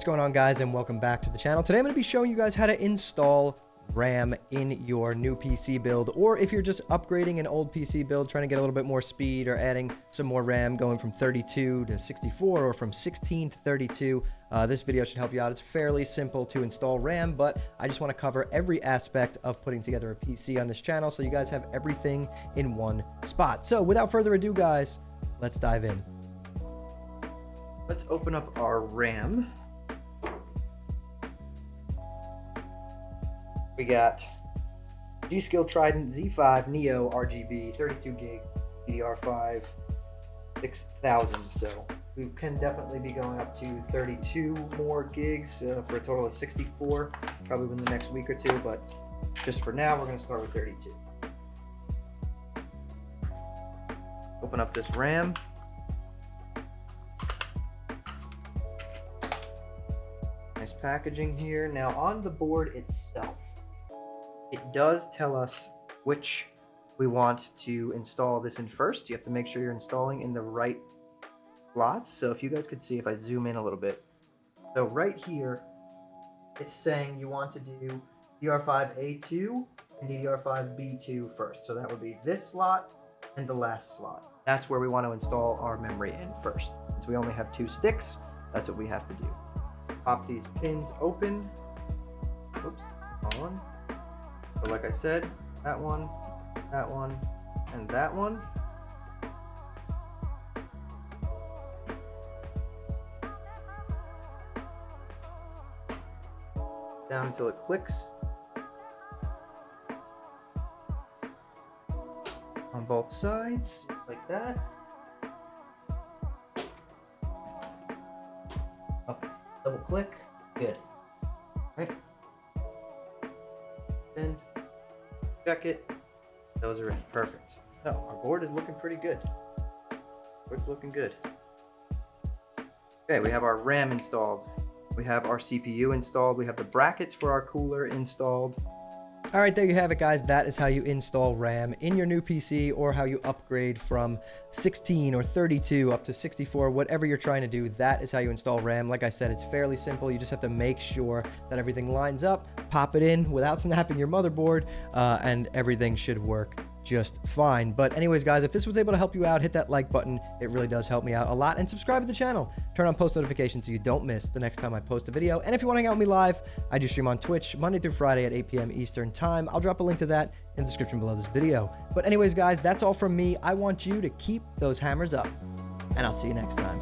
going on, guys, and welcome back to the channel. Today I'm going to be showing you guys how to install RAM in your new PC build, or if you're just upgrading an old PC build, trying to get a little bit more speed or adding some more RAM, going from 32 to 64 or from 16 to 32. This video should help you out. It's fairly simple to install RAM, but I just want to cover every aspect of putting together a PC on this channel so you guys have everything in one spot. So without further ado, guys, let's dive in. Let's open up our RAM. We got G.Skill Trident Z5 Neo RGB 32 gig DDR5 6000. So we can definitely be going up to 32 more gigs for a total of 64 probably within the next week or two, but just for now we're going to start with 32. Open up this RAM. Nice packaging here. Now on the board itself, it does tell us which we want to install this in first. You have to make sure you're installing in the right slots. So if you guys could see, if I zoom in a little bit. So right here, it's saying you want to do DDR5A2 and DDR5B2 first. So that would be this slot and the last slot. That's where we want to install our memory in first. Since we only have 2 sticks, that's what we have to do. Pop these pins open. Oops, wrong one. So like I said, that one, and that one. Down until it clicks. On both sides, like that. Okay, double click, good. Right. Then check it. Those are in. Perfect. So our board is looking pretty good. Board's looking good. Okay, we have our RAM installed. We have our CPU installed. We have the brackets for our cooler installed. All right, there you have it, guys. That is how you install RAM in your new PC, or how you upgrade from 16 or 32 up to 64, whatever you're trying to do. That is how you install RAM. Like I said, it's fairly simple. You just have to make sure that everything lines up, pop it in without snapping your motherboard, and everything should work just fine. But anyways, guys, if this was able to help you out, hit that like button. It really does help me out a lot. And subscribe to the channel. Turn on post notifications so you don't miss the next time I post a video. And if you want to hang out with me live, I do stream on Twitch Monday through Friday at 8 p.m. Eastern time. I'll drop a link to that in the description below this video. But anyways, guys, that's all from me. I want you to keep those hammers up, and I'll see you next time.